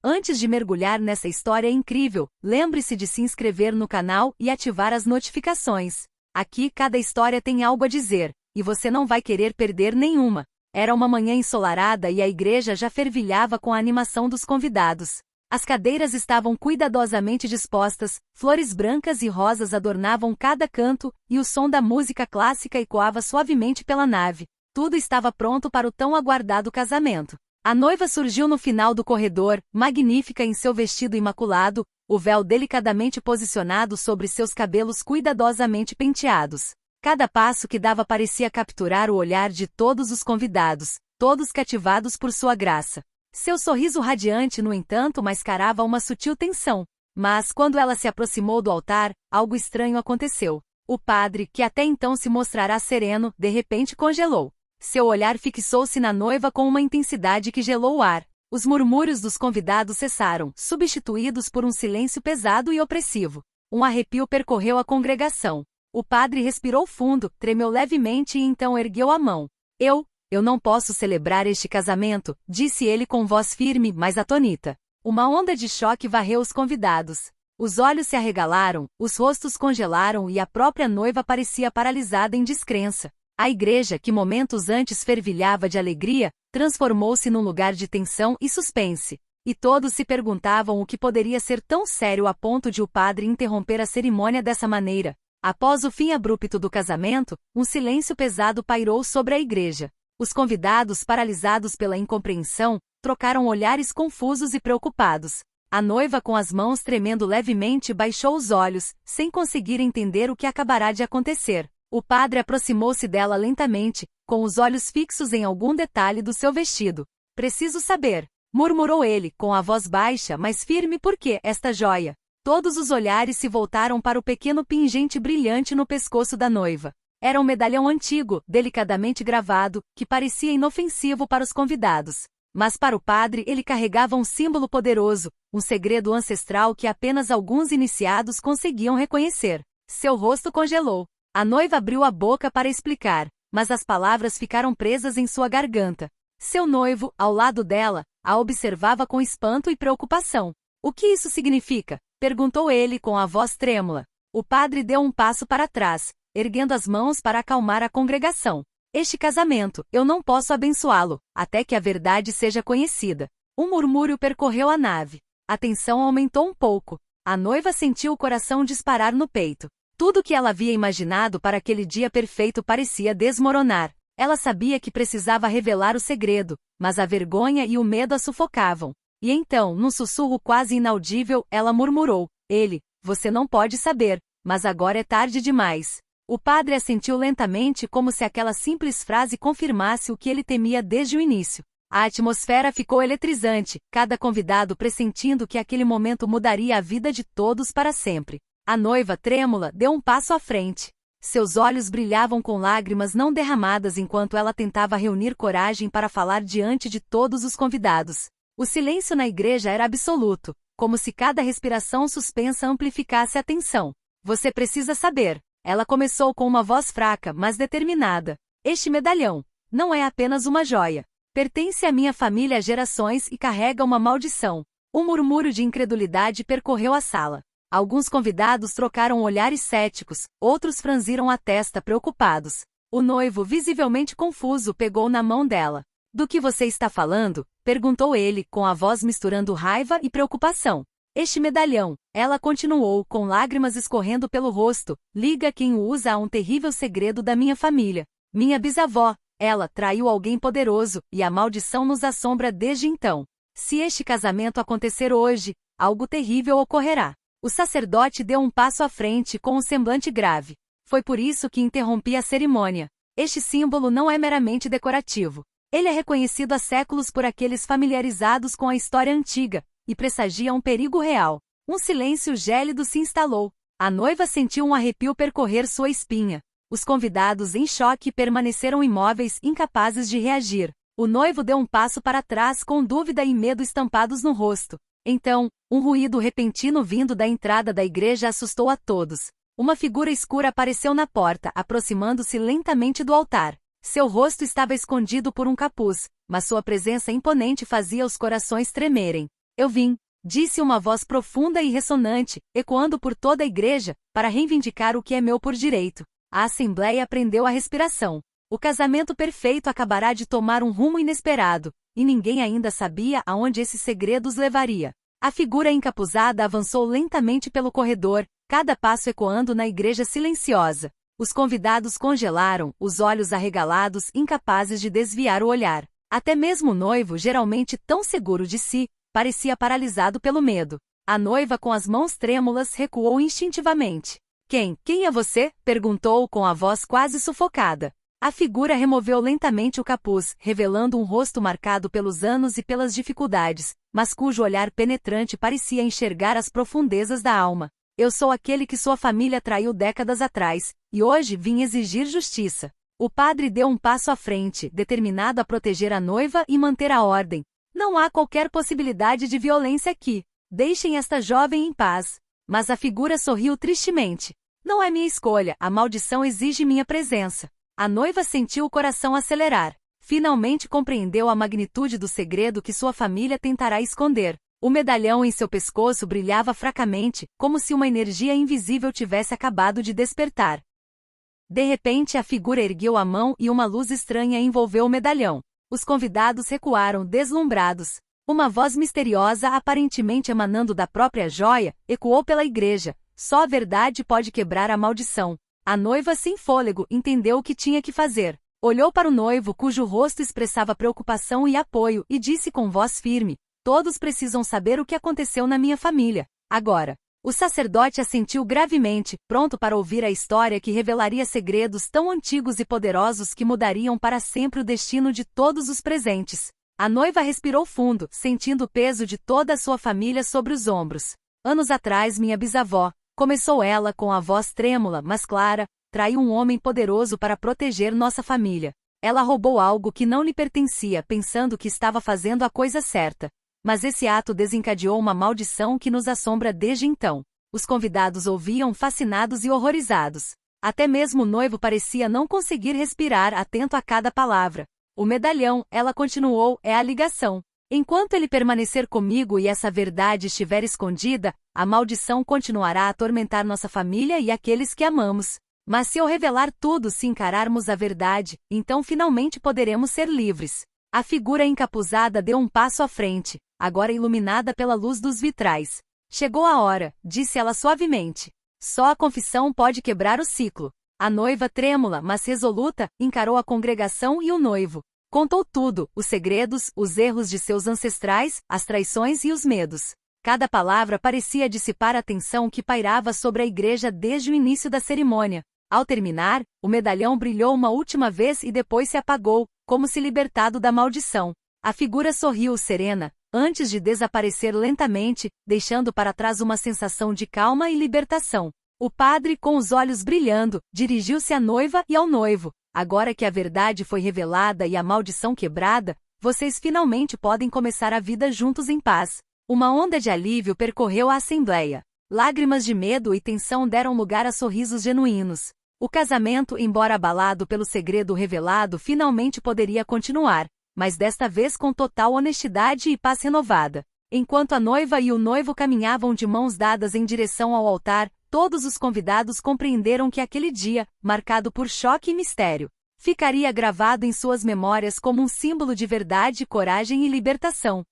Antes de mergulhar nessa história incrível, lembre-se de se inscrever no canal e ativar as notificações. Aqui cada história tem algo a dizer, e você não vai querer perder nenhuma. Era uma manhã ensolarada e a igreja já fervilhava com a animação dos convidados. As cadeiras estavam cuidadosamente dispostas, flores brancas e rosas adornavam cada canto, e o som da música clássica ecoava suavemente pela nave. Tudo estava pronto para o tão aguardado casamento. A noiva surgiu no final do corredor, magnífica em seu vestido imaculado, o véu delicadamente posicionado sobre seus cabelos cuidadosamente penteados. Cada passo que dava parecia capturar o olhar de todos os convidados, todos cativados por sua graça. Seu sorriso radiante, no entanto, mascarava uma sutil tensão. Mas, quando ela se aproximou do altar, algo estranho aconteceu. O padre, que até então se mostrará sereno, de repente congelou. Seu olhar fixou-se na noiva com uma intensidade que gelou o ar. Os murmúrios dos convidados cessaram, substituídos por um silêncio pesado e opressivo. Um arrepio percorreu a congregação. O padre respirou fundo, tremeu levemente e então ergueu a mão. Eu não posso celebrar este casamento, disse ele com voz firme, mas atônita. Uma onda de choque varreu os convidados. Os olhos se arregalaram, os rostos congelaram e a própria noiva parecia paralisada em descrença. A igreja, que momentos antes fervilhava de alegria, transformou-se num lugar de tensão e suspense. E todos se perguntavam o que poderia ser tão sério a ponto de o padre interromper a cerimônia dessa maneira. Após o fim abrupto do casamento, um silêncio pesado pairou sobre a igreja. Os convidados, paralisados pela incompreensão, trocaram olhares confusos e preocupados. A noiva, com as mãos tremendo levemente, baixou os olhos, sem conseguir entender o que acabará de acontecer. O padre aproximou-se dela lentamente, com os olhos fixos em algum detalhe do seu vestido. Preciso saber, murmurou ele, com a voz baixa, mas firme, por que esta joia? Todos os olhares se voltaram para o pequeno pingente brilhante no pescoço da noiva. Era um medalhão antigo, delicadamente gravado, que parecia inofensivo para os convidados. Mas para o padre ele carregava um símbolo poderoso, um segredo ancestral que apenas alguns iniciados conseguiam reconhecer. Seu rosto congelou. A noiva abriu a boca para explicar, mas as palavras ficaram presas em sua garganta. Seu noivo, ao lado dela, a observava com espanto e preocupação. O que isso significa? Perguntou ele com a voz trêmula. O padre deu um passo para trás, erguendo as mãos para acalmar a congregação. Este casamento, eu não posso abençoá-lo, até que a verdade seja conhecida. Um murmúrio percorreu a nave. A tensão aumentou um pouco. A noiva sentiu o coração disparar no peito. Tudo o que ela havia imaginado para aquele dia perfeito parecia desmoronar. Ela sabia que precisava revelar o segredo, mas a vergonha e o medo a sufocavam. E então, num sussurro quase inaudível, ela murmurou: você não pode saber, mas agora é tarde demais. O padre assentiu lentamente, como se aquela simples frase confirmasse o que ele temia desde o início. A atmosfera ficou eletrizante, cada convidado pressentindo que aquele momento mudaria a vida de todos para sempre. A noiva, trêmula, deu um passo à frente. Seus olhos brilhavam com lágrimas não derramadas enquanto ela tentava reunir coragem para falar diante de todos os convidados. O silêncio na igreja era absoluto, como se cada respiração suspensa amplificasse a tensão. Você precisa saber. Ela começou com uma voz fraca, mas determinada. Este medalhão não é apenas uma joia. Pertence à minha família há gerações e carrega uma maldição. Um murmúrio de incredulidade percorreu a sala. Alguns convidados trocaram olhares céticos, outros franziram a testa preocupados. O noivo, visivelmente confuso, pegou na mão dela. Do que você está falando? Perguntou ele, com a voz misturando raiva e preocupação. Este medalhão, ela continuou, com lágrimas escorrendo pelo rosto, liga quem o usa a um terrível segredo da minha família. Minha bisavó, ela traiu alguém poderoso, e a maldição nos assombra desde então. Se este casamento acontecer hoje, algo terrível ocorrerá. O sacerdote deu um passo à frente com um semblante grave. Foi por isso que interrompi a cerimônia. Este símbolo não é meramente decorativo. Ele é reconhecido há séculos por aqueles familiarizados com a história antiga, e pressagia um perigo real. Um silêncio gélido se instalou. A noiva sentiu um arrepio percorrer sua espinha. Os convidados, em choque, permaneceram imóveis, incapazes de reagir. O noivo deu um passo para trás com dúvida e medo estampados no rosto. Então, um ruído repentino vindo da entrada da igreja assustou a todos. Uma figura escura apareceu na porta, aproximando-se lentamente do altar. Seu rosto estava escondido por um capuz, mas sua presença imponente fazia os corações tremerem. Eu vim, disse uma voz profunda e ressonante, ecoando por toda a igreja, para reivindicar o que é meu por direito. A assembleia prendeu a respiração. O casamento perfeito acabará de tomar um rumo inesperado, e ninguém ainda sabia aonde esse segredo os levaria. A figura encapuzada avançou lentamente pelo corredor, cada passo ecoando na igreja silenciosa. Os convidados congelaram, os olhos arregalados, incapazes de desviar o olhar. Até mesmo o noivo, geralmente tão seguro de si, parecia paralisado pelo medo. A noiva, com as mãos trêmulas, recuou instintivamente. Quem é você?" perguntou com a voz quase sufocada. A figura removeu lentamente o capuz, revelando um rosto marcado pelos anos e pelas dificuldades, mas cujo olhar penetrante parecia enxergar as profundezas da alma. "Eu sou aquele que sua família traiu décadas atrás, e hoje vim exigir justiça." O padre deu um passo à frente, determinado a proteger a noiva e manter a ordem. "Não há qualquer possibilidade de violência aqui. Deixem esta jovem em paz." Mas a figura sorriu tristemente. "Não é minha escolha, a maldição exige minha presença." A noiva sentiu o coração acelerar. Finalmente compreendeu a magnitude do segredo que sua família tentará esconder. O medalhão em seu pescoço brilhava fracamente, como se uma energia invisível tivesse acabado de despertar. De repente a figura ergueu a mão e uma luz estranha envolveu o medalhão. Os convidados recuaram deslumbrados. Uma voz misteriosa, aparentemente emanando da própria joia, ecoou pela igreja. "Só a verdade pode quebrar a maldição." A noiva, sem fôlego, entendeu o que tinha que fazer. Olhou para o noivo, cujo rosto expressava preocupação e apoio, e disse com voz firme: "Todos precisam saber o que aconteceu na minha família. Agora." O sacerdote assentiu gravemente, pronto para ouvir a história que revelaria segredos tão antigos e poderosos que mudariam para sempre o destino de todos os presentes. A noiva respirou fundo, sentindo o peso de toda a sua família sobre os ombros. "Anos atrás, minha bisavó," começou ela com a voz trêmula, mas clara, "traiu um homem poderoso para proteger nossa família. Ela roubou algo que não lhe pertencia, pensando que estava fazendo a coisa certa. Mas esse ato desencadeou uma maldição que nos assombra desde então." Os convidados ouviam fascinados e horrorizados. Até mesmo o noivo parecia não conseguir respirar, atento a cada palavra. "O medalhão," ela continuou, "é a ligação. Enquanto ele permanecer comigo e essa verdade estiver escondida, a maldição continuará a atormentar nossa família e aqueles que amamos. Mas se eu revelar tudo, se encararmos a verdade, então finalmente poderemos ser livres." A figura encapuzada deu um passo à frente, agora iluminada pela luz dos vitrais. "Chegou a hora," disse ela suavemente. "Só a confissão pode quebrar o ciclo." A noiva, trêmula, mas resoluta, encarou a congregação e o noivo. Contou tudo, os segredos, os erros de seus ancestrais, as traições e os medos. Cada palavra parecia dissipar a tensão que pairava sobre a igreja desde o início da cerimônia. Ao terminar, o medalhão brilhou uma última vez e depois se apagou, como se libertado da maldição. A figura sorriu serena, antes de desaparecer lentamente, deixando para trás uma sensação de calma e libertação. O padre, com os olhos brilhando, dirigiu-se à noiva e ao noivo. "Agora que a verdade foi revelada e a maldição quebrada, vocês finalmente podem começar a vida juntos em paz." Uma onda de alívio percorreu a assembleia. Lágrimas de medo e tensão deram lugar a sorrisos genuínos. O casamento, embora abalado pelo segredo revelado, finalmente poderia continuar, mas desta vez com total honestidade e paz renovada. Enquanto a noiva e o noivo caminhavam de mãos dadas em direção ao altar, todos os convidados compreenderam que aquele dia, marcado por choque e mistério, ficaria gravado em suas memórias como um símbolo de verdade, coragem e libertação.